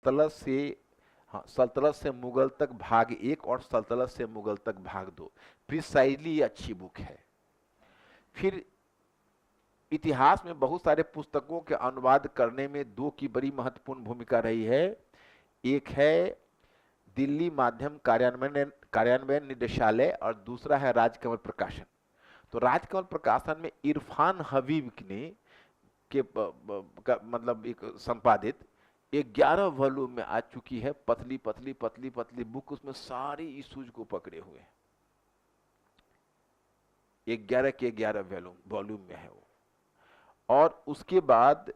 सल्तनत से, हाँ, सल्तनत से मुगल तक भाग 1 और सल्तनत से मुगल तक भाग 2, प्रिसाइजली ये अच्छी बुक है। फिर इतिहास में बहुत सारे पुस्तकों के अनुवाद करने में दो की बड़ी महत्वपूर्ण भूमिका रही है। एक है दिल्ली माध्यम कार्यान्वयन कार्यान्वयन निदेशालय और दूसरा है राजकमल प्रकाशन। तो राजकमल प्रकाशन में इरफान हबीब ने के मतलब एक संपादित 11 वॉल्यूम में आ चुकी है, पतली पतली पतली पतली बुक, उसमें सारी इश्यूज को पकड़े हुए हैं। 11 के 11 वॉल्यूम में है वो। और उसके बाद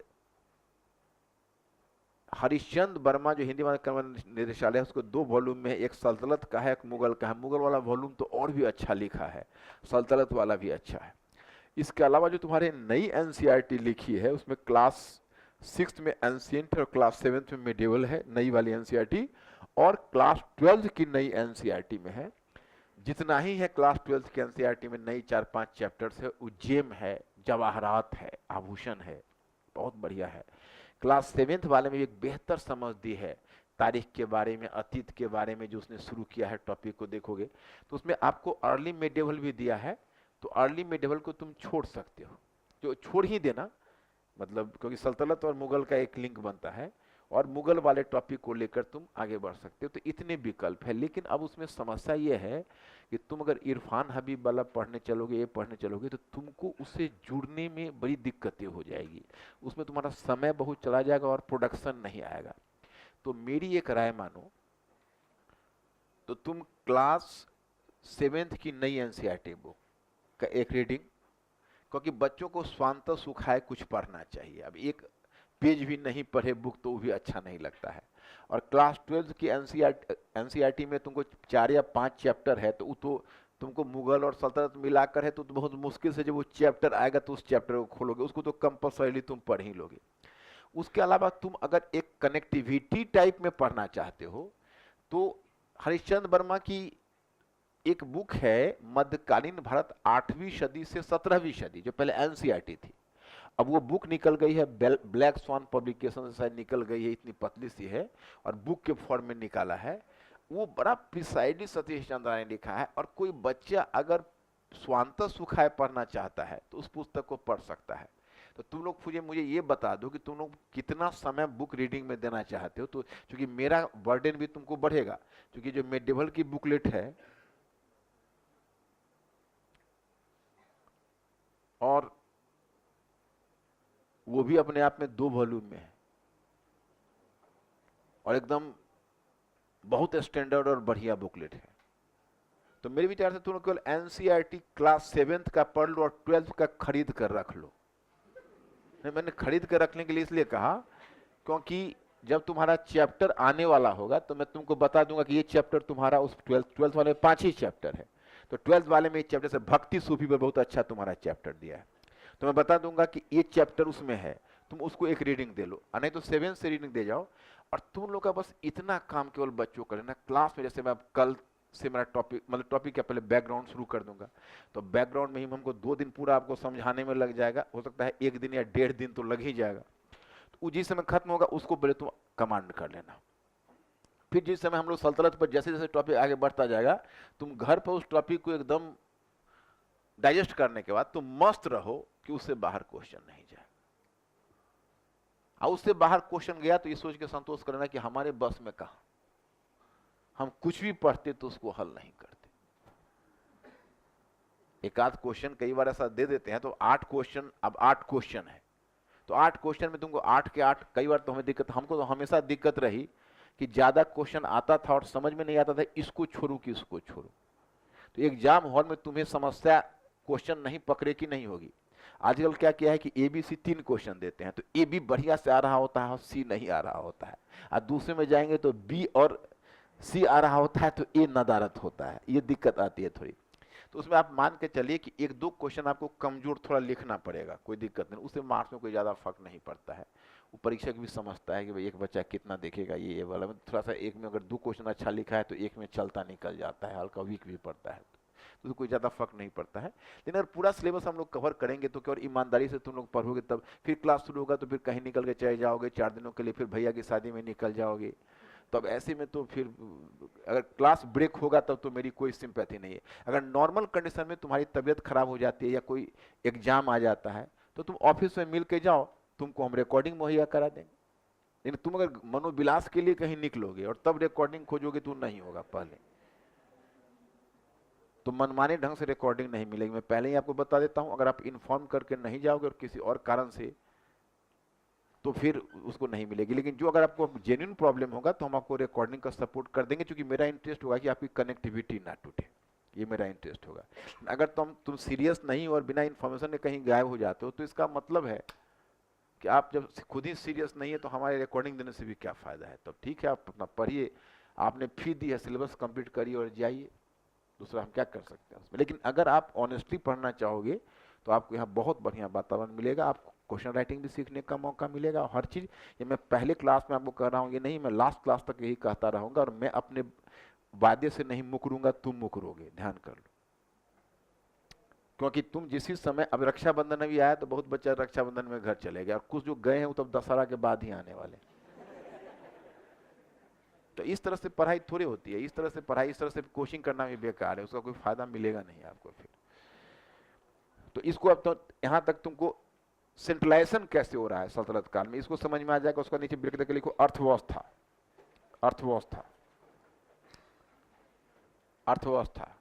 हरिश्चंद्र वर्मा जो हिंदी माध्यम निदेशालय है, उसको 2 वॉल्यूम में, एक सल्तनत का है एक मुगल का है। मुगल वाला वॉल्यूम तो और भी अच्छा लिखा है, सल्तनत वाला भी अच्छा है। इसके अलावा जो तुम्हारे नई एनसीईआरटी लिखी है उसमें क्लास 6 में एंशिएंट और क्लास 7 में मिडिवल है, नई वाली एनसीईआरटी, और क्लास 12 की नई एनसीईआरटी में है। जितना ही है क्लास 12 की एनसीईआरटी में नई 4-5 चैप्टर्स है, उज्जैन है, जवाहरात है, आभूषण है, बहुत बढ़िया है। क्लास 7 वाले में एक बेहतर समझ दी है तारीख के बारे में, अतीत के बारे में, जो उसने शुरू किया है टॉपिक को देखोगे तो उसमें आपको अर्ली मेडिवल भी दिया है। तो अर्ली मेडिवल को तुम छोड़ सकते हो, जो छोड़ ही देना, मतलब क्योंकि सल्तनत और मुगल का एक लिंक बनता है, और मुगल वाले टॉपिक को लेकर तुम आगे बढ़ सकते हो। तो इतने विकल्प है। लेकिन अब उसमें समस्या ये है कि तुम अगर इरफान हबीब वाला पढ़ने चलोगे, ये पढ़ने चलोगे, तो तुमको उससे जुड़ने में बड़ी दिक्कतें हो जाएगी। उसमें तुम्हारा समय बहुत चला जाएगा और प्रोडक्शन नहीं आएगा। तो मेरी एक राय मानो तो तुम क्लास 7 की नई एनसीईआरटी बुक का एक रीडिंग, क्योंकि बच्चों को स्वांत सुखाए कुछ पढ़ना चाहिए। अब एक पेज भी नहीं पढ़े बुक तो वो भी अच्छा नहीं लगता है। और क्लास 12 की एनसीईआरटी में तुमको 4 या 5 चैप्टर है, तो तो तुमको मुगल और सल्तनत मिलाकर है, तो बहुत मुश्किल से जब वो चैप्टर आएगा तो उस चैप्टर को खोलोगे, उसको तो कंपल्सरीली तुम पढ़ ही लोगे। उसके अलावा तुम अगर एक कनेक्टिविटी टाइप में पढ़ना चाहते हो तो हरिश्चंद्र वर्मा की एक बुक है मध्यकालीन भारत 8वीं सदी से 17वीं सदी, जो पहले एनसीईआरटी थी। अब वो बुक निकल गई है, ब्लैक स्वान पब्लिकेशन से शायद निकल गई है, इतनी पतली सी है और बुक के फॉर्म में निकाला है। वो बड़ा प्रिसाइडली सतीश चंद्रा ने लिखा है, और कोई बच्चा अगर स्वांत सुखाए पढ़ना चाहता है तो उस पुस्तक को पढ़ सकता है। तो तुम लोग मुझे ये बता दो कि तुम लोग कितना समय बुक रीडिंग में देना चाहते हो, तो क्योंकि मेरा बर्डन भी तुमको बढ़ेगा, क्योंकि जो मेडिवल की बुकलेट है और वो भी अपने आप में 2 वॉल्यूम में है, और एकदम बहुत स्टैंडर्ड और बढ़िया बुकलेट है। तो मेरे विचार से तुम केवल एनसीईआरटी क्लास 7 का पढ़ लो और 12 का खरीद कर रख लो। नहीं, मैंने खरीद कर रखने के लिए इसलिए कहा क्योंकि जब तुम्हारा चैप्टर आने वाला होगा तो मैं तुमको बता दूंगा कि ये चैप्टर तुम्हारा उस 12th वाले में 5 ही चैप्टर है। तो 12th वाले में एक चैप्टर से भक्ति सूफी पर बहुत अच्छा तुम्हारा चैप्टर दिया है, तो मैं बता दूंगा कि ये चैप्टर उसमें है, तुम उसको एक रीडिंग दे लो, नहीं तो 7 से रीडिंग दे जाओ। और तुम लोग का बस इतना काम केवल बच्चों का लेना क्लास में, जैसे मैं कल से मेरा टॉपिक, मतलब टॉपिक का पहले बैकग्राउंड शुरू कर दूंगा, तो बैकग्राउंड में ही हमको 2 दिन पूरा आपको समझाने में लग जाएगा, हो सकता है 1 दिन या 1.5 दिन तो लग ही जाएगा। तो जिस समय खत्म होगा उसको पहले तुम कमांड कर लेना। फिर जिस समय हम लोग सल्तनत पर जैसे जैसे टॉपिक आगे बढ़ता जाएगा, तुम घर पर उस टॉपिक को एकदम डाइजेस्ट करने के बाद तुम मस्त रहो कि उससे बाहर क्वेश्चन नहीं जाए। और उससे बाहर क्वेश्चन गया तो ये सोच के संतोष करना कि हमारे बस में कहा, हम कुछ भी पढ़ते तो उसको हल नहीं करते। एक आध क्वेश्चन कई बार ऐसा दे देते हैं, तो 8 क्वेश्चन, अब 8 क्वेश्चन है तो 8 क्वेश्चन में तुमको 8 के 8, कई बार तो हमें दिक्कत, हमको तो हमेशा दिक्कत रही कि ज्यादा क्वेश्चन आता था और समझ में नहीं आता था इसको छोड़ू कि इसको छोड़ू। तो एग्जाम हॉल में तुम्हें समस्या क्वेश्चन नहीं पकड़े की नहीं होगी। आजकल क्या किया है कि एबीसी 3 क्वेश्चन देते हैं, तो ए भी बढ़िया से आ रहा होता है और सी नहीं आ रहा होता है, और दूसरे में जाएंगे तो बी और सी आ रहा होता है तो ए नदारत होता है, ये दिक्कत आती है थोड़ी। तो उसमें आप मान के चलिए कि 1-2 क्वेश्चन आपको कमजोर थोड़ा लिखना पड़ेगा, कोई दिक्कत नहीं, उससे मार्क्स में कोई ज्यादा फर्क नहीं पड़ता है। वो परीक्षक भी समझता है कि भाई एक बच्चा कितना देखेगा, ये वाला में थोड़ा सा एक में अगर 2 क्वेश्चन अच्छा लिखा है तो एक में चलता निकल जाता है, हल्का वीक भी पड़ता है। तो कोई ज़्यादा फर्क नहीं पड़ता है। लेकिन अगर पूरा सिलेबस हम लोग कवर करेंगे तो क्या, और ईमानदारी से तुम लोग पढ़ोगे, तब फिर क्लास शुरू होगा तो फिर कहीं निकल के चले जाओगे 4 दिनों के लिए, फिर भैया की शादी में निकल जाओगे, तो अब ऐसे में तो फिर अगर क्लास ब्रेक होगा तब तो मेरी कोई सिंपैथी नहीं है। अगर नॉर्मल कंडीशन में तुम्हारी तबीयत खराब हो जाती है या कोई एग्जाम आ जाता है तो तुम ऑफिस में मिल के जाओ, तुमको हम रिकॉर्डिंग मुहैया करा देंगे। लेकिन तुम अगर मनोविलास के लिए कहीं निकलोगे और तब रिकॉर्डिंग खोजोगे तो नहीं होगा, पहले तो मनमाने ढंग से रिकॉर्डिंग नहीं मिलेगी। मैं पहले ही आपको बता देता हूं, अगर आप इन्फॉर्म करके नहीं जाओगे और किसी और कारण से, तो फिर उसको नहीं मिलेगी। लेकिन जो अगर आपको जेन्युइन प्रॉब्लम होगा तो हम आपको रिकॉर्डिंग का सपोर्ट कर देंगे, क्योंकि मेरा इंटरेस्ट होगा कि आपकी कनेक्टिविटी ना टूटे, ये मेरा इंटरेस्ट होगा। अगर तुम सीरियस नहीं और बिना इन्फॉर्मेशन के कहीं गायब हो जाते हो तो इसका मतलब है कि आप जब खुद ही सीरियस नहीं है तो हमारे रिकॉर्डिंग देने से भी क्या फायदा है। तब ठीक है, आप अपना पढ़िए, आपने फी दी है, सिलेबस कंप्लीट करिए और जाइए, दूसरा हम क्या कर सकते हैं उसमें। लेकिन अगर आप ऑनेस्टली पढ़ना चाहोगे तो आपको यहाँ बहुत बढ़िया वातावरण मिलेगा, आपको क्वेश्चन राइटिंग भी सीखने का मौका मिलेगा, और हर चीज़, ये मैं पहले क्लास में आपको कह रहा हूँ, ये नहीं मैं लास्ट क्लास तक यही कहता रहूँगा, और मैं अपने वादे से नहीं मुकरूंगा, तुम मुकरोगे, ध्यान कर लो। क्योंकि तुम जिस समय, अब रक्षाबंधन अभी आया तो बहुत बच्चा रक्षाबंधन में घर चले गए, और कुछ जो गए हैं वो तब दशहरा के बाद ही आने वाले। तो इस तरह से पढ़ाई थोड़ी होती है, इस तरह से पढ़ाई, इस तरह से कोचिंग करना भी बेकार है, उसका कोई फायदा मिलेगा नहीं आपको फिर। तो इसको अब तो यहां तक तुमको सेंट्रलाइजेशन कैसे हो रहा है सल्तनत काल में, इसको समझ में आ जाएगा। उसका नीचे ब्रेक देकर लिखो अर्थव्यवस्था, अर्थव्यवस्था, अर्थव्यवस्था,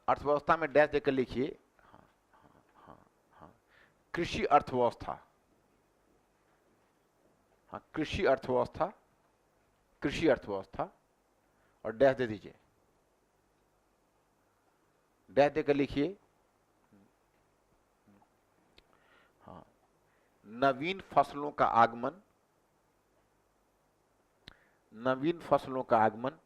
अर्थव्यवस्था में डैश देकर लिखिए कृषि अर्थव्यवस्था, हाँ कृषि अर्थव्यवस्था, कृषि अर्थव्यवस्था, और डैश दे दीजिए, डैश देकर लिखिए हाँ नवीन फसलों का आगमन, नवीन फसलों का आगमन।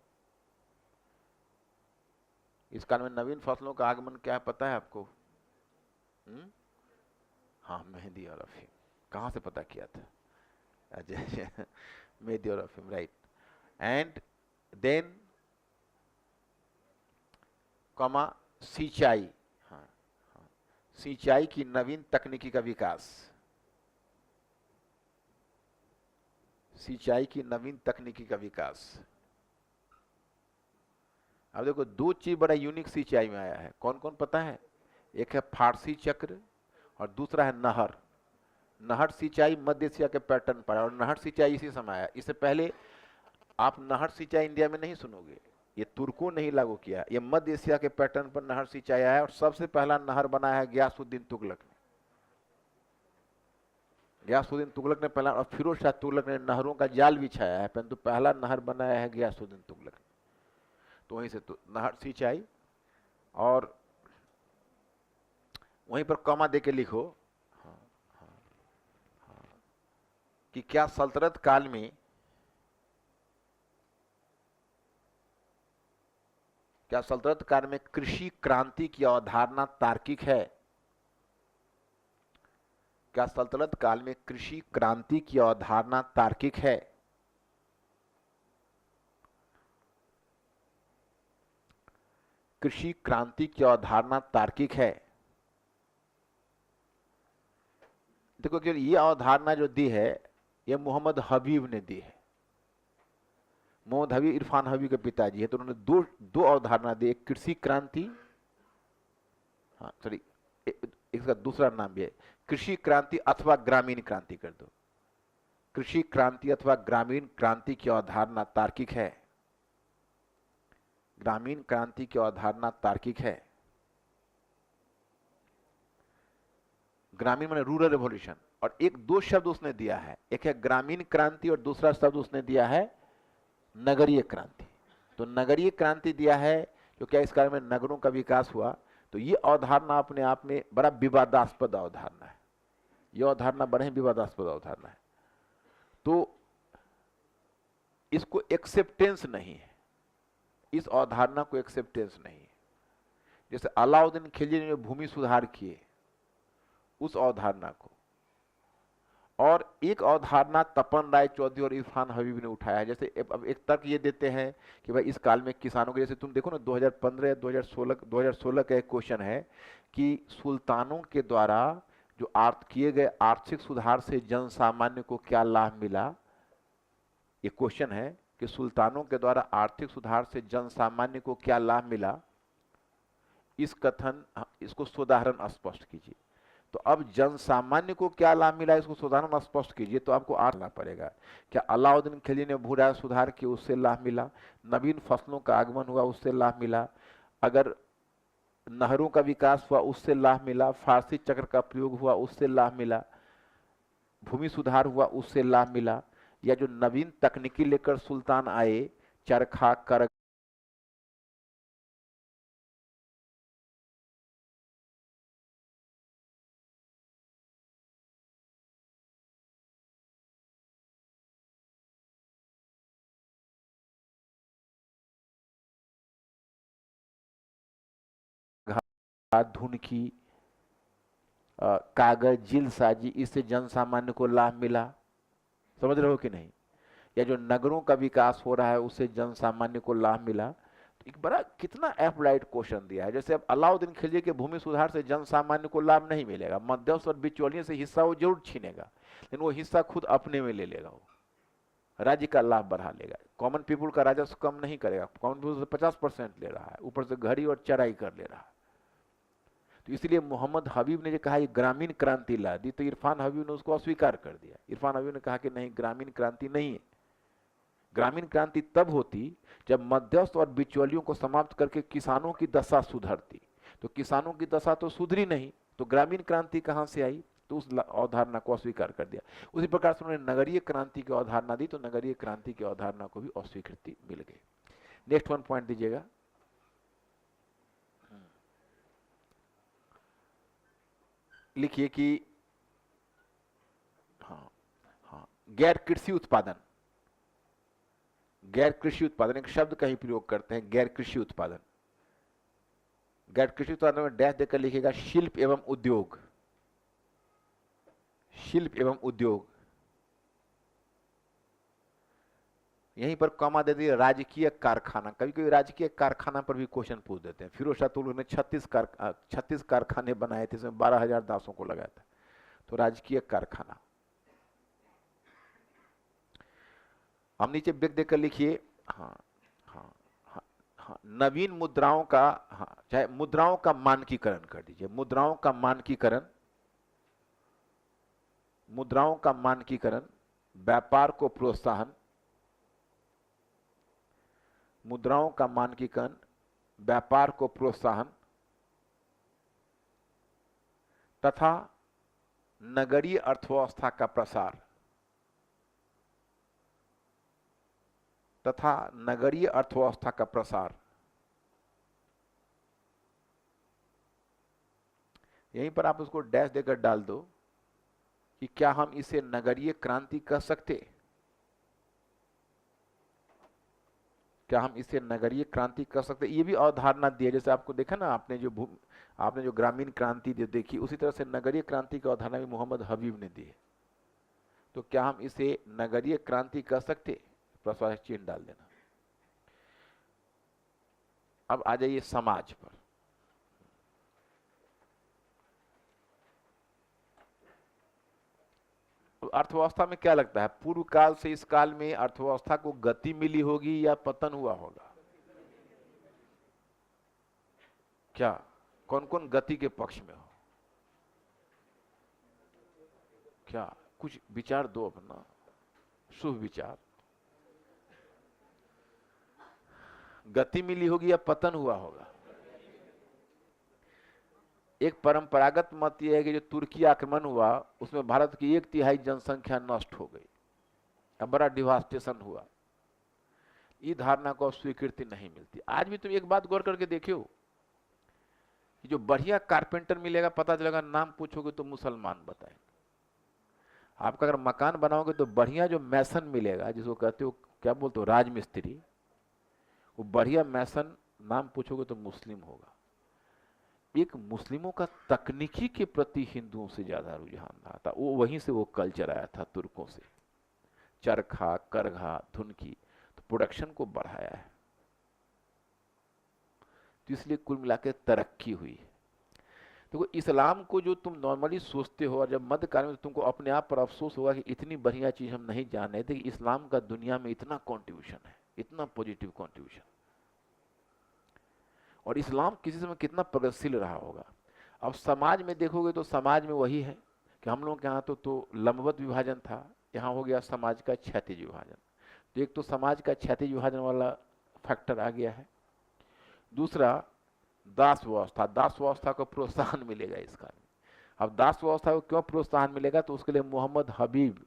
इस काल में नवीन फसलों का आगमन क्या है पता है आपको? हाँ मेहंदी और अफीम। कहां से पता किया था? अजय मेहंदी और अफीम, राइट। एंड देन कमा सिंचाई, हाँ हाँ सिंचाई की नवीन तकनीकी का विकास, सिंचाई की नवीन तकनीकी का विकास। अब देखो दो चीज बड़ा यूनिक सिंचाई में आया है, कौन कौन पता है? एक है फारसी चक्र और दूसरा है नहर। नहर सिंचाई मध्य एशिया के पैटर्न पर, और नहर सिंचाई इसी समय आया। इससे पहले आप नहर सिंचाई इंडिया में नहीं सुनोगे, ये तुर्कों ने ही लागू किया। ये मध्य एशिया के पैटर्न पर नहर सिंचाई आया, और सबसे पहला नहर बनाया है गयासुद्दीन तुगलक ने। गयासुद्दीन तुगलक ने पहला, और फिरोज शाह तुगलक ने नहरों का जाल बिछाया है, परंतु पहला नहर बनाया है गयासुद्दीन तुगलक ने। तो वहीं से तो नहर सिंचाई, और वहीं पर कॉमा देके लिखो हाँ, हाँ, हाँ, कि क्या सल्तनत काल में, क्या सल्तनत काल में कृषि क्रांति की अवधारणा तार्किक है? क्या सल्तनत काल में कृषि क्रांति की अवधारणा तार्किक है? कृषि क्रांति की अवधारणा तार्किक है? देखो कि ये अवधारणा जो दी है ये मोहम्मद हबीब ने दी है। मोहम्मद हबीब इरफान हबीब के पिताजी है, तो उन्होंने दो अवधारणा दी, एक कृषि क्रांति, हाँ सॉरी इसका दूसरा नाम भी है कृषि क्रांति अथवा ग्रामीण क्रांति कर दो। कृषि क्रांति अथवा ग्रामीण क्रांति की अवधारणा तार्किक है। ग्रामीण क्रांति की अवधारणा तार्किक है। ग्रामीण माने रूरल रेवोल्यूशन, और एक दो शब्द उसने दिया है, एक है ग्रामीण क्रांति और दूसरा शब्द उसने दिया है नगरीय क्रांति। तो नगरीय क्रांति दिया है जो क्या इस काल में नगरों का विकास हुआ। तो ये अवधारणा अपने आप में बड़ा विवादास्पद अवधारणा है, ये अवधारणा बड़े विवादास्पद अवधारणा है। तो इसको एक्सेप्टेंस नहीं है, इस अवधारणा को एक्सेप्टेंस नहीं है। जैसे अलाउद्दीन खिलजी ने भूमि सुधार किए, उस अवधारणा को, और एक अवधारणा तपन राय चौधरी और इरफान हबीब ने उठाया है। जैसे अब एक तर्क ये देते हैं कि भाई इस काल में किसानों के, जैसे तुम देखो ना 2015 2016 का एक क्वेश्चन है कि सुल्तानों के द्वारा जो किए गए आर्थिक सुधार से जन सामान्य को क्या लाभ मिला। ये क्वेश्चन है कि सुल्तानों के द्वारा आर्थिक सुधार से जन सामान्य को क्या लाभ मिला। इसको सोदाहरण स्पष्ट कीजिए। तो अब जन सामान्य को क्या लाभ मिला, इसको सोदाहरण स्पष्ट कीजिए, तो आपको आना पड़ेगा। क्या अलाउद्दीन खिलजी ने भू राजस्व सुधार किए, उससे लाभ मिला। नवीन फसलों का आगमन हुआ, उससे लाभ मिला। अगर नहरों का विकास हुआ, उससे लाभ मिला। फारसी चक्र का प्रयोग हुआ, उससे लाभ मिला। भूमि सुधार हुआ, उससे लाभ मिला। या जो नवीन तकनीकी लेकर सुल्तान आए, चरखा, कर धुन की, कागज, जिल साजी, इससे जन सामान्य को लाभ मिला। समझ रहे हो कि नहीं। या जो नगरों का विकास हो रहा है, उससे जन सामान्य को लाभ मिला। तो एक बड़ा कितना एप्लाइड क्वेश्चन दिया है। जैसे अब अलाउद्दीन खिलजी के भूमि सुधार से जन सामान्य को लाभ नहीं मिलेगा, मध्यस्थ और बिचौलियों से हिस्सा वो जरूर छीनेगा, लेकिन वो हिस्सा खुद अपने में ले लेगा, वो राज्य का लाभ बढ़ा लेगा। कॉमन पीपुल का राजस्व कम नहीं करेगा, कॉमन पीपुल से 50% ले रहा है, ऊपर से घड़ी और चराई कर ले रहा है। तो इसलिए मोहम्मद हबीब ने जो कहा ये ग्रामीण क्रांति ला दी, तो इरफान हबीब ने उसको अस्वीकार कर दिया। इरफान हबीब ने कहा कि नहीं, ग्रामीण क्रांति नहीं है। ग्रामीण क्रांति तब होती जब मध्यस्थ और बिचौलियों को समाप्त करके किसानों की दशा सुधरती। तो किसानों की दशा तो सुधरी नहीं, तो ग्रामीण क्रांति कहां से आई। तो उस अवधारणा को अस्वीकार कर दिया। उसी प्रकार से उन्होंने नगरीय क्रांति की अवधारणा दी, तो नगरीय क्रांति की अवधारणा को भी अस्वीकृति मिल गई। नेक्स्ट वन पॉइंट दीजिएगा। लिखिए कि हाँ हाँ, गैर कृषि उत्पादन, गैर कृषि उत्पादन एक शब्द का ही प्रयोग करते हैं, गैर कृषि उत्पादन। गैर कृषि उत्पादन में डैश देकर लिखिएगा शिल्प एवं उद्योग, शिल्प एवं उद्योग। यहीं पर कॉमा दे दिए राजकीय कारखाना। कभी कभी राजकीय कारखाना पर भी क्वेश्चन पूछ देते हैं। फिरोज शाह तुगलक ने 36 कारखाने बनाए थे, इसमें 12,000 दासों को लगाया था। तो राजकीय कारखाना। हम नीचे ब्रेक देकर लिखिए हाँ हाँ हाँ हाँ, नवीन मुद्राओं का, हाँ चाहे मुद्राओं का मानकीकरण कर दीजिए, मुद्राओं का मानकीकरण, मुद्राओं का मानकीकरण, व्यापार को प्रोत्साहन, मुद्राओं का मानकीकरण, व्यापार को प्रोत्साहन तथा नगरीय अर्थव्यवस्था का प्रसार, तथा नगरीय अर्थव्यवस्था का प्रसार। यहीं पर आप उसको डैश देकर डाल दो कि क्या हम इसे नगरीय क्रांति कह सकते, क्या हम इसे नगरीय क्रांति कह सकते। ये भी अवधारणा दी है। जैसे आपको देखा ना, आपने जो ग्रामीण क्रांति देखी, उसी तरह से नगरीय क्रांति की अवधारणा भी मोहम्मद हबीब ने दी है। तो क्या हम इसे नगरीय क्रांति कह सकते, प्रश्नवाचक चिन्ह डाल देना। अब आ जाइए समाज पर। अर्थव्यवस्था में क्या लगता है, पूर्व काल से इस काल में अर्थव्यवस्था को गति मिली होगी या पतन हुआ होगा। क्या कौन कौन गति के पक्ष में हो, क्या कुछ विचार दो अपना, शुभ विचार। गति मिली होगी या पतन हुआ होगा। एक परंपरागत मत यह है कि जो तुर्की आक्रमण हुआ उसमें भारत की 1/3 जनसंख्या नष्ट हो गई, अब बड़ा डिवास्टेशन हुआ। ये धारणा को स्वीकृति नहीं मिलती। आज भी तुम एक बात गौर करके देखियो कि जो बढ़िया कारपेंटर मिलेगा, पता चलेगा नाम पूछोगे तो मुसलमान बताएंगे। आपका अगर मकान बनाओगे तो बढ़िया जो मैसन मिलेगा, जिसको कहते हो क्या बोलते हो राजमिस्त्री, वो बढ़िया मैसन नाम पूछोगे तो मुस्लिम होगा। एक मुस्लिमों का तकनीकी के प्रति हिंदुओं से ज्यादा रुझान रहा था। वो वहीं से वो कल्चर आया था तुर्कों से, चरखा, करघा, धुन की, तो प्रोडक्शन को बढ़ाया है, तो इसलिए कुल मिलाकर तरक्की हुई। देखो इस्लाम को जो तुम नॉर्मली सोचते हो, और जब मध्यकाल में तुमको अपने आप पर अफसोस होगा कि इतनी बढ़िया चीज हम नहीं जान रहे थे कि इस्लाम का दुनिया में इतना कंट्रीब्यूशन है, इतना पॉजिटिव कंट्रीब्यूशन। और इस्लाम किसी समय कितना प्रगतिशील रहा होगा। अब समाज में देखोगे तो समाज में वही है कि हम लोग के यहाँ तो लंबवत विभाजन था, यहाँ हो गया समाज का क्षैतिज विभाजन। तो एक तो समाज का क्षैतिज विभाजन वाला फैक्टर आ गया है। दूसरा दास व्यवस्था, दास व्यवस्था को प्रोत्साहन मिलेगा इस कारण। अब दास व्यवस्था को क्यों प्रोत्साहन मिलेगा, तो उसके लिए मोहम्मद हबीब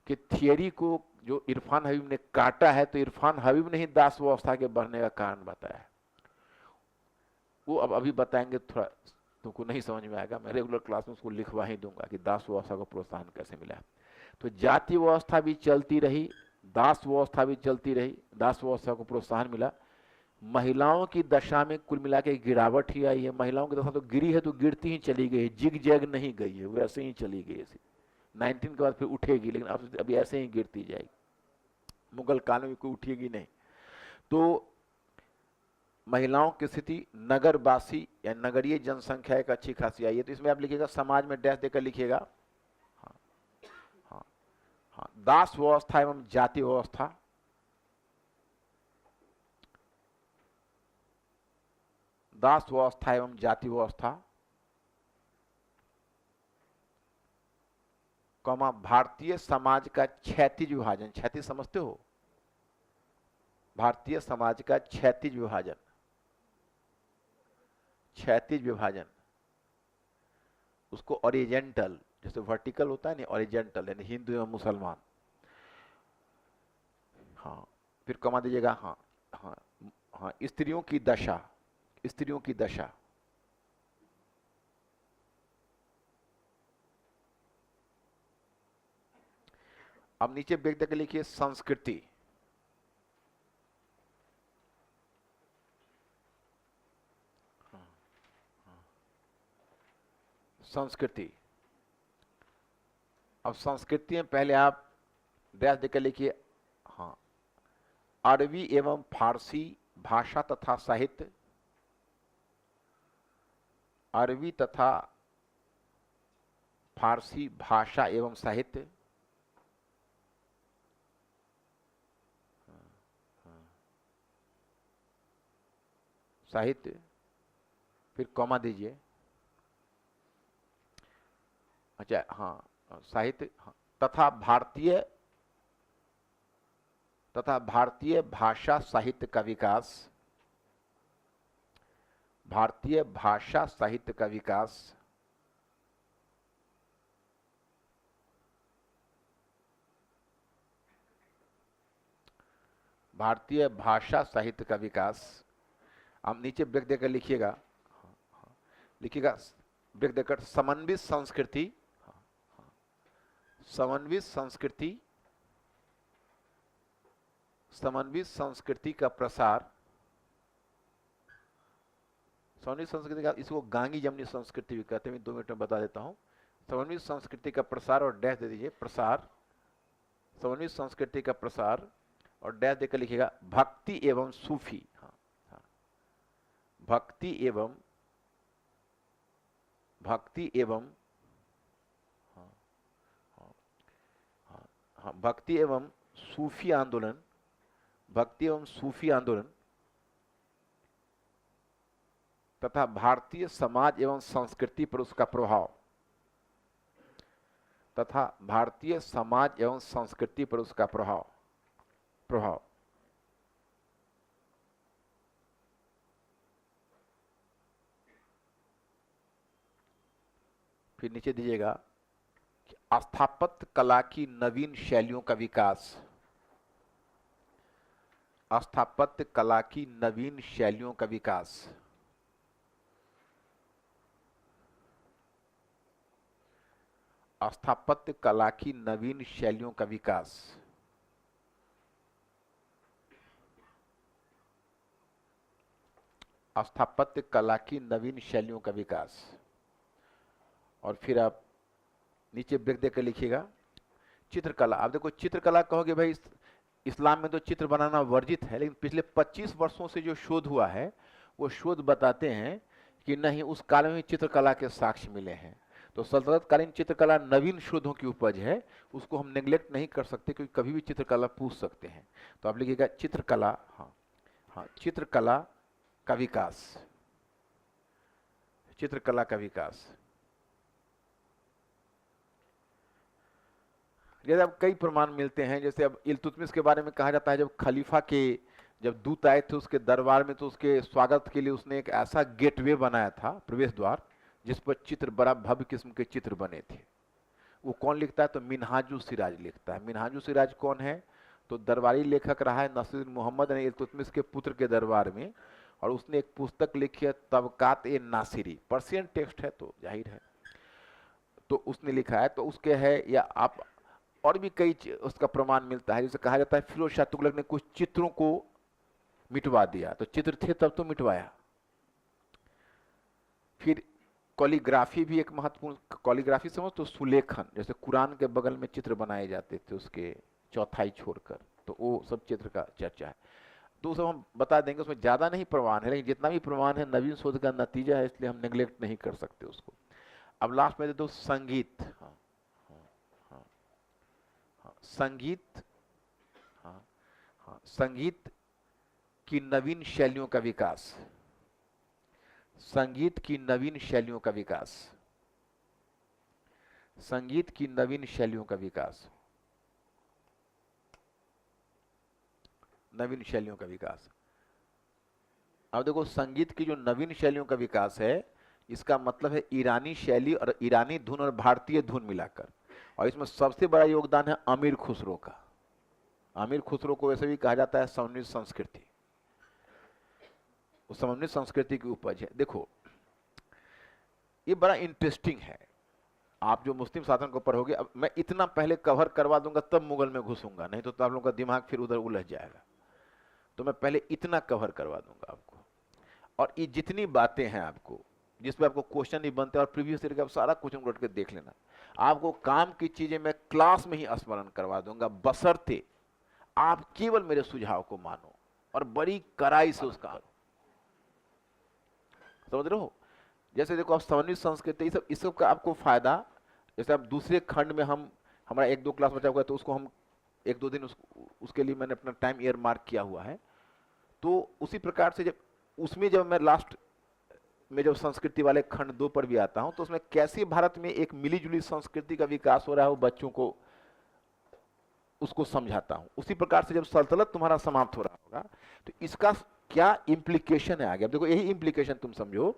के थियरी को जो इरफान हबीब ने काटा है, तो इरफान हबीब ने ही दास व्यवस्था के बढ़ने का कारण बताया है। वो अब अभी बताएंगे, थोड़ा तुमको नहीं समझ में आएगा, मैं रेगुलर क्लास में उसको लिखवा ही दूंगा कि दास व्यवस्था को प्रोत्साहन कैसे मिला। तो जाति व्यवस्था भी चलती रही, दास व्यवस्था भी चलती रही, दास व्यवस्था को प्रोत्साहन मिला। महिलाओं की दशा में कुल मिला के गिरावट ही आई है। महिलाओं की दशा तो गिरी है, तो गिरती ही चली गई है, जिग जैग नहीं गई है, वैसे ही चली गई है। 19 के बाद फिर उठेगी, लेकिन अब अभी ऐसे ही गिरती जाएगी, मुगल काल में कोई उठेगी नहीं। तो महिलाओं की स्थिति, नगरवासी या नगरीय जनसंख्या एक अच्छी खासी आई है। तो इसमें आप लिखिएगा, समाज में डैश देकर लिखिएगा, हाँ हाँ हाँ, दास व्यवस्था एवं जाति व्यवस्था, दास व्यवस्था एवं जाति व्यवस्था, कॉमा भारतीय समाज का क्षैतिज विभाजन। क्षैतिज समझते हो, भारतीय समाज का क्षैतिज विभाजन, क्षैतिज विभाजन, उसको ऑरिजेंटल, जैसे वर्टिकल होता है ना, ऑरिजेंटल यानी हिंदू एवं मुसलमान। हाँ, फिर कमा दीजिएगा, हाँ हाँ हाँ, स्त्रियों की दशा, स्त्रियों की दशा, अब नीचे ब्रेक देकर लिखिए संस्कृति, संस्कृति। अब संस्कृति में पहले आप डैश देकर लिखिए, हाँ, अरबी एवं फारसी भाषा तथा साहित्य, अरबी तथा फारसी भाषा एवं साहित्य, साहित्य, फिर कॉमा दीजिए, अच्छा हाँ, साहित्य, हाँ, तथा भारतीय भाषा साहित्य का विकास, भारतीय भाषा साहित्य का विकास, भारतीय भाषा साहित्य का विकास। आप नीचे ब्रेक देकर लिखिएगा, लिखिएगा ब्रेक देकर, समन्वित संस्कृति, समन्वित संस्कृति, समन्वित संस्कृति का प्रसार, समन्वित संस्कृति का, इसको गांगी जमनी संस्कृति भी कहते हैं, 2 मिनट में बता देता हूं। समन्वित संस्कृति का प्रसार, और डैश दे दीजिए, प्रसार, समन्वित संस्कृति का प्रसार, और डैश देकर लिखिएगा भक्ति एवं सूफी, हाँ हाँ, भक्ति एवं, भक्ति एवं, हाँ हाँ हाँ हाँ, भक्ति एवं सूफी आंदोलन, भक्ति एवं सूफी आंदोलन, तथा भारतीय समाज एवं संस्कृति पर उसका प्रभाव, तथा भारतीय समाज एवं संस्कृति पर उसका प्रभाव, प्रभाव। फिर नीचे दीजिएगा कि स्थापत्य कला की नवीन शैलियों का विकास, स्थापत्य कला की नवीन शैलियों का विकास, स्थापत्य कला की नवीन शैलियों का विकास, स्थापत्य कला की नवीन शैलियों का विकास। और फिर आप नीचे ब्रेक देकर लिखिएगा चित्रकला। आप देखो चित्रकला कहोगे भाई इस्लाम में तो चित्र बनाना वर्जित है, लेकिन पिछले 25 वर्षों से जो शोध हुआ है वो शोध बताते हैं कि नहीं, उस काल में चित्रकला के साक्ष्य मिले हैं। तो सल्तनतकालीन चित्रकला नवीन शोधों की उपज है, उसको हम नेग्लेक्ट नहीं कर सकते, क्योंकि कभी भी चित्रकला पूछ सकते हैं। तो आप लिखिएगा चित्रकला, हाँ हाँ, चित्रकला का विकास, चित्रकला का विकास। जैसे अब कई प्रमाण मिलते हैं, जैसे अब इल्तुतमिश के बारे में कहा जाता है जब खलीफा के जब दूत आए थे उसके दरबार में, तो उसके स्वागत के लिए उसने एक ऐसा गेटवे बनाया था, प्रवेश द्वार, जिस पर चित्र, बड़ा भव्य किस्म के चित्र बने थे। वो कौन लिखता है? तो मिनहाजुल सिराज लिखता है। मिनहाजुल सिराज कौन है? तो दरबारी लेखक रहा है नसीरुद्दीन मोहम्मद ने इल्तुतमिश के पुत्र के दरबार में, और उसने एक पुस्तक लिखी है तबकात ए नासिरी, पर्शियन टेक्स्ट है तो जाहिर है, तो उसने लिखा है। तो उसके है, या आप और भी कई उसका प्रमाण मिलता है, जैसे कहा जाता है फिरोज शाह तुगलक ने कुछ चित्रों को मिटवा दिया, तो चित्र थे तब तो मिटवाया। फिर कॉलीग्राफी भी एक महत्वपूर्ण, कॉलीग्राफी समझ तो सुलेखन, जैसे कुरान के बगल में चित्र बनाए जाते थे उसके चौथाई छोड़कर, तो वो सब चित्र का चर्चा है। तो सब हम बता देंगे, उसमें ज्यादा नहीं प्रमाण है, लेकिन जितना भी प्रमाण है नवीन शोध का नतीजा है, इसलिए हम नेग्लेक्ट नहीं कर सकते उसको। अब लास्ट में दे दो संगीत। हाँ, हाँ, हाँ, संगीत, हाँ हाँ, संगीत की नवीन शैलियों का विकास, संगीत की नवीन शैलियों का विकास, संगीत की नवीन शैलियों का विकास, नवीन शैलियों का विकास। अब देखो संगीत की जो नवीन शैलियों का विकास है, इसका मतलब है ईरानी शैली और ईरानी धुन और भारतीय धुन मिलाकर, और इसमें सबसे बड़ा योगदान है अमीर खुसरो का। अमीर खुसरो को वैसे भी कहा जाता है समन्वित संस्कृति, उस समन्वित संस्कृति की उपज है। देखो ये बड़ा इंटरेस्टिंग है, आप जो मुस्लिम शासन को पढ़ोगे, अब मैं इतना पहले कवर करवा दूंगा तब मुगल में घुसूंगा, नहीं तो आप लोगों का दिमाग फिर उधर उलझ जाएगा। तो मैं पहले इतना कवर करवा दूंगा आपको, और ये जितनी बातें हैं आपको, जिसपे आपको क्वेश्चन नहीं बनते और प्रीवियस ईयर का सारा क्वेश्चन उलट के देख लेना, आपको काम की चीजें मैं क्लास में ही स्मरण करवा दूंगा, बशर्ते आप केवल मेरे सुझाव को मानो और बड़ी कड़ाई से उसका, समझ रहे हो? जैसे देखो आप समन्वित संस्कृति, इस सब का आपको फायदा, जैसे आप दूसरे खंड में हम, हमारा 1-2 क्लास बचा हुआ है, तो उसको हम 1-2 दिन उसके लिए मैंने अपना टाइम ईयर मार्क किया हुआ है। तो उसी प्रकार से जब उसमें, जब मैं लास्ट में जब संस्कृति वाले खंड 2 पर भी आता हूं, तो उसमें कैसे भारत में एक मिलीजुली संस्कृति का विकास हो रहा है वो बच्चों को उसको समझाता हूं। उसी प्रकार से जब सल्तनत तुम्हारा समाप्त हो रहा होगा, तो इसका क्या इंप्लीकेशन है आगे। अब देखो यही इंप्लीकेशन तुम समझो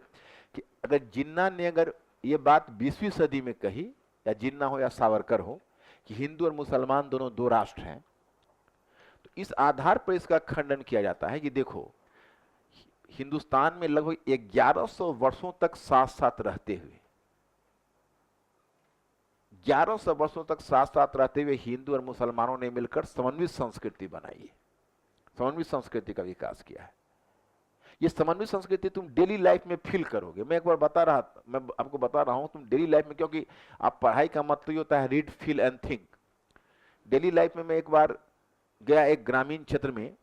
कि अगर जिन्ना ने अगर ये बात 20वीं सदी में कही, या जिन्ना हो या सावरकर हो, कि हिंदू और मुसलमान दोनों 2 राष्ट्र हैं, तो इस आधार पर इसका खंडन किया जाता है कि देखो हिंदुस्तान में लगभग 1100 वर्षों तक साथ साथ रहते हुए, 1100 वर्षों तक साथ साथ रहते हुए हिंदू और मुसलमानों ने मिलकर समन्वित संस्कृति बनाई है, समन्वित संस्कृति का विकास किया है। ये समन्वित संस्कृति तुम डेली लाइफ में फील करोगे। मैं एक बार मैं आपको बता रहा हूं, तुम डेली लाइफ में, क्योंकि आप पढ़ाई का मतलब होता है read, feel and think. Daily life में मैं एक बार गया एक ग्रामीण क्षेत्र में,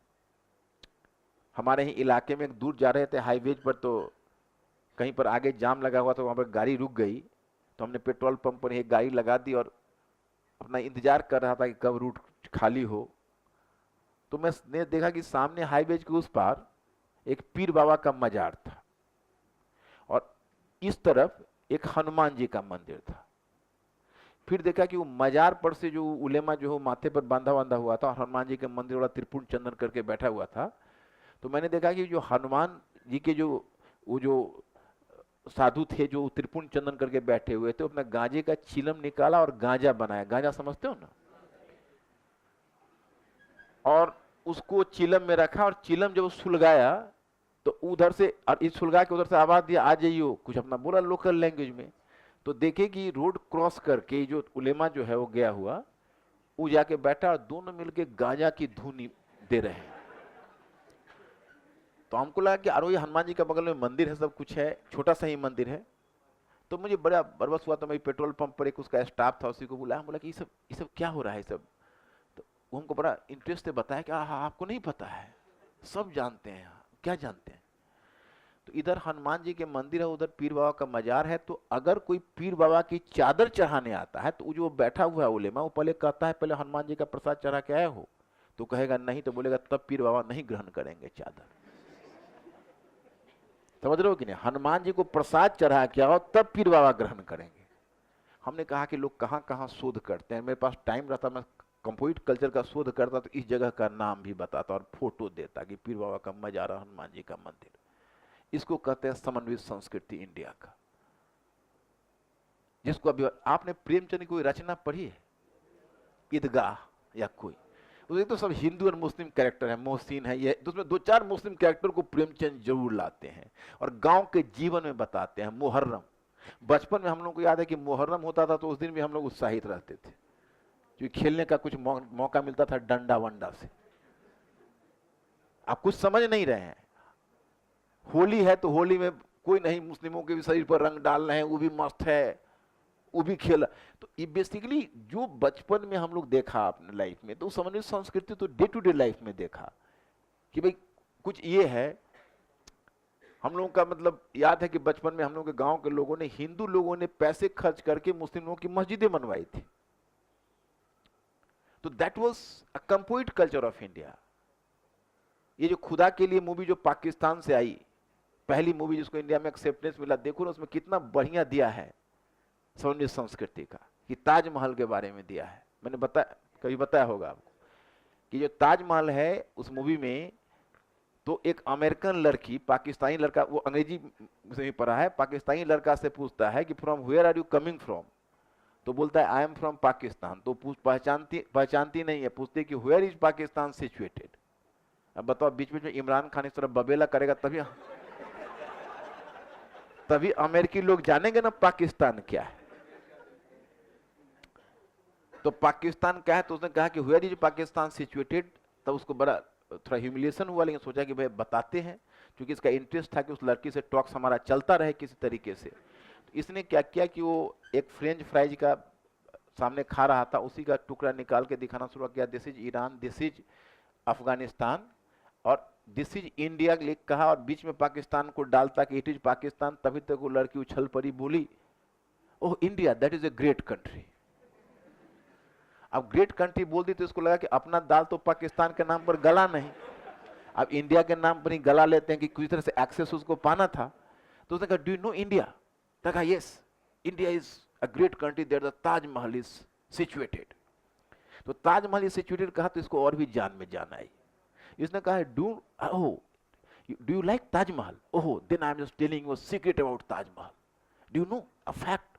हमारे ही इलाके में, एक दूर जा रहे थे हाईवेज पर, तो कहीं पर आगे जाम लगा हुआ, तो वहां पर गाड़ी रुक गई, तो हमने पेट्रोल पंप पर एक गाड़ी लगा दी और अपना इंतजार कर रहा था कि कब रूट खाली हो। तो मैंने देखा कि सामने हाईवेज के उस पार एक पीर बाबा का मजार था, और इस तरफ एक हनुमान जी का मंदिर था। फिर देखा कि वो मजार पर से जो उलेमा जो है माथे पर बांधा हुआ था, और हनुमान जी के मंदिर वाला त्रिपुर चंदन करके बैठा हुआ था। तो मैंने देखा कि जो हनुमान जी के जो वो जो साधु थे जो त्रिपुर चंदन करके बैठे हुए थे, अपना गांजे का चिलम निकाला और गांजा बनाया। गांजा समझते हो ना? और उसको चिलम में रखा, और चिलम जब सुलगाया तो उधर से, और इस सुलगा के उधर से आवाज दिया आ जाइयो, कुछ अपना बोला लोकल लैंग्वेज में। तो देखे कि रोड क्रॉस करके जो उलेमा जो है वो गया हुआ, वो जाके बैठा और दोनों मिलके गांजा की धुन दे रहे हैं। तो हमको लगा कि अरे ये हनुमान जी के बगल में मंदिर है, सब कुछ है, छोटा सा ही मंदिर है। तो मुझे बड़ा बरबस हुआ, तो मैं पेट्रोल पंप पर एक उसका स्टाफ था, उसी को बुलाया, बोला कि ये सब क्या हो रहा है सब। तो वो हमको बड़ा इंटरेस्ट से बताया कि हाँ आपको नहीं पता है, सब जानते हैं। क्या जानते हैं? तो इधर हनुमान जी के मंदिर है, उधर पीर बाबा का मजार है। तो अगर कोई पीर बाबा की चादर चढ़ाने आता है तो जो बैठा हुआ है उलेमा, वो पहले कहता है पहले हनुमान जी का प्रसाद चढ़ा के आए हो? तो कहेगा नहीं, तो बोलेगा तब पीर बाबा नहीं ग्रहण करेंगे चादर। समझ रहे हो कि नहीं? हनुमान जी को प्रसाद चढ़ा के आओ तब पीर बाबा ग्रहण करेंगे। हमने कहा कि लोग कहाँ कहाँ शोध करते हैं। मेरे पास टाइम रहता, मैं कंपोजिट कल्चर का शोध करता, तो इस जगह का नाम भी बताता और फोटो देता कि पीर बाबा का मजारा, हनुमान जी का मंदिर। इसको कहते हैं समन्वित संस्कृति इंडिया का। जिसको अभी आपने प्रेमचंद की कोई रचना पढ़ी है, ईदगाह या कोई? उसमें तो सब हिंदू और मुस्लिम कैरेक्टर है, मोहसिन है ये, तो उसमें दो चार मुस्लिम कैरेक्टर को प्रेमचंद जरूर लाते हैं और गांव के जीवन में बताते हैं। मुहर्रम, बचपन में हम लोग को याद है कि मुहर्रम होता था तो उस दिन भी हम लोग उत्साहित रहते थे, क्योंकि खेलने का कुछ मौका मिलता था डंडा वंडा से। आप कुछ समझ नहीं रहे हैं। होली है तो होली में कोई नहीं, मुस्लिमों के भी शरीर पर रंग डाल रहे हैं, वो भी मस्त है, वो भी खेला। तो ये बेसिकली जो बचपन में हम लोग देखा अपने लाइफ में, तो समझ संस्कृति तो डे टू डे लाइफ में देखा कि भाई कुछ ये है। हम लोगों का मतलब याद है कि बचपन में हम लोग के गांव के लोगों ने, हिंदू लोगों ने पैसे खर्च करके मुस्लिम लोगों की मस्जिदें बनवाई थी। तो that was a complete culture of India. ये जो खुदा के लिए मूवी जो पाकिस्तान से आई, पहली मूवी जिसको इंडिया में एक्सेप्टेंस मिला, देखो ना उसमें कितना बढ़िया दिया है समन्वित संस्कृति का, कि ताजमहल के बारे में दिया है। मैंने बताया, कभी बताया होगा आपको कि जो ताजमहल है उस मूवी में, तो एक अमेरिकन लड़की पाकिस्तानी लड़का, वो अंग्रेजी से भी पढ़ा है, पाकिस्तानी लड़का से पूछता है कि from where are you coming from? तो बोलता है आई एम फ्रॉम पाकिस्तान। तो पहचानती नहीं है, पूछती कि वेयर इज पाकिस्तान सिचुएटेड? अब बताओ, बीच बीच में इमरान खान इस तरह बबेला करेगा तभी अमेरिकी लोग जानेंगे ना पाकिस्तान क्या है। तो पाकिस्तान क्या है, तो उसने कहा कि वेयर इज पाकिस्तान सिचुएटेड। तब उसको बड़ा थोड़ा ह्यूमिलिएशन हुआ, लेकिन सोचा कि भाई बताते हैं, क्योंकि इसका इंटरेस्ट था कि उस लड़की से टॉक्स हमारा चलता रहे किसी तरीके से। तो इसने क्या किया कि वो एक फ्रेंच फ्राइज का सामने खा रहा था, उसी का टुकड़ा निकाल के दिखाना शुरू किया, this is Iran, this is Afghanistan और दिस इज इंडिया लिख कहा, और बीच में पाकिस्तान को डालता कि इट इज पाकिस्तान। तभी तक वो लड़की उछल पड़ी, बोली oh India, that is a great country. अब ग्रेट कंट्री बोल दी तो इसको लगा कि अपना दाल तो पाकिस्तान के नाम पर गला नहीं, अब इंडिया के नाम पर ही गला लेते हैं कि किसी तरह से एक्सेस उसको पाना था। तो उसने कहा डू यू नो इंडिया? तो कहा yes, India is a great country, there the Taj Mahal is situated. तो ताजमहल इज सिचुएटेड कहा तो इसको और भी जान में जान आई। इसने कहा do you like Taj Mahal? Oh then I am just telling you a secret about Taj Mahal. Do you know a fact?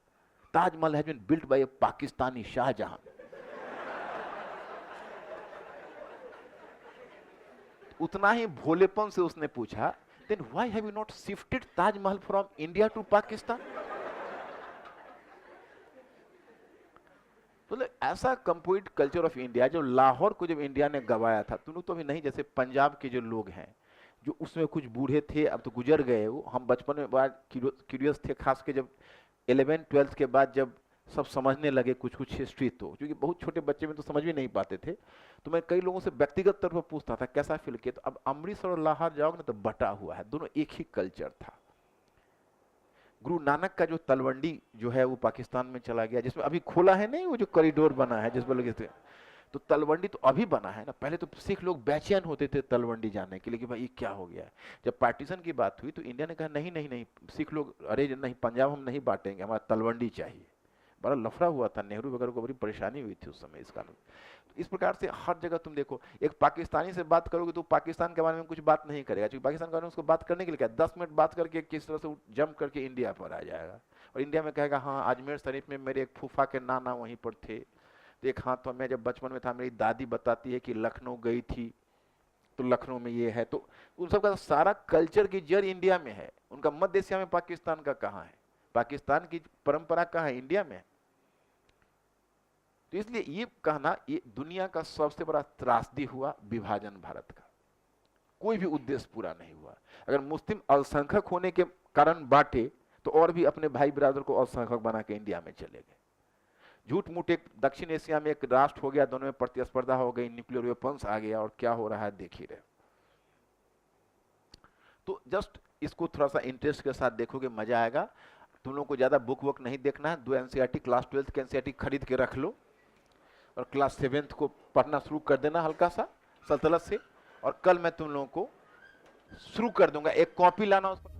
Taj Mahal has been built by a Pakistani Shah Jahan. उतना ही भोलेपन से उसने पूछा then why have you not shifted Taj Mahal from India to Pakistan? तो ऐसा complete culture of India जो लाहौर को जब इंडिया ने गवाया था, तुम लोग तो अभी नहीं, जैसे पंजाब के जो लोग हैं जो उसमें कुछ बूढ़े थे, अब तो गुजर गए वो, हम बचपन में बड़ा क्यूरियस थे, खास के जब 11th-12th के बाद जब सब समझने लगे कुछ कुछ हिस्ट्री, तो क्योंकि बहुत छोटे बच्चे में तो समझ भी नहीं पाते थे, तो मैं कई लोगों से व्यक्तिगत तौर पर पूछता था कैसा फील किया। तो अब अमृतसर और लाहौर जाओगे ना तो बटा हुआ है, दोनों एक ही कल्चर था। गुरु नानक का जो तलवंडी जो है वो पाकिस्तान में चला गया, जिसमें अभी खोला है नहीं वो जो कॉरिडोर बना है जिस पर लगे थे, तो तलवंडी तो अभी बना है ना, पहले तो सिख लोग बेचैन होते थे तलवंडी जाने के लिए कि भाई ये क्या हो गया है। जब पार्टीशन की बात हुई तो इंडिया ने कहा नहीं नहीं नहीं, सिख लोग अरे नहीं, पंजाब हम नहीं बांटेंगे, हमारा तलवंडी चाहिए। बड़ा लफड़ा हुआ था, नेहरू वगैरह को बड़ी परेशानी हुई थी उस समय इस कानून। इस प्रकार से हर जगह तुम देखो, एक पाकिस्तानी से बात करोगे तो पाकिस्तान के बारे में कुछ बात नहीं करेगा, क्योंकि पाकिस्तान के बारे में उसको बात करने के लिए क्या 10 मिनट बात करके किस तरह से जंप करके इंडिया पर आ जाएगा, और इंडिया में कहेगा हाँ अजमेर शरीफ में मेरे एक फूफा के नाना वहीं पर थे। तो एक हाँ, तो मैं जब बचपन में था मेरी दादी बताती है कि लखनऊ गई थी तो लखनऊ में ये है। तो उन सबका सारा कल्चर की जड़ इंडिया में है, उनका मध्य एशिया में पाकिस्तान का कहाँ है, पाकिस्तान की परंपरा कहाँ है, इंडिया में। तो इसलिए ये कहना, ये दुनिया का सबसे बड़ा त्रासदी हुआ विभाजन भारत का। कोई भी उद्देश्य पूरा नहीं हुआ। अगर मुस्लिम अल्पसंख्यक होने के कारण बांटे तो और भी अपने भाई बिरादर को अल्पसंख्यक बना के इंडिया में चले गए। झूठ मूठ एक दक्षिण एशिया में एक राष्ट्र हो गया, दोनों में प्रतिस्पर्धा हो गई, न्यूक्लियर वेपन्स आ गया और क्या हो रहा है देख ही रहे। तो जस्ट इसको थोड़ा सा इंटरेस्ट के साथ देखोगे मजा आएगा। तुम लोगों को ज्यादा बुक वुक नहीं देखना है, 2 एनसीईआरटी क्लास 12 के एनसीईआरटी खरीद के रख लो और क्लास 7 को पढ़ना शुरू कर देना हल्का सा सल्तनत से, और कल मैं तुम लोगों को शुरू कर दूंगा। एक कॉपी लाना, उस पर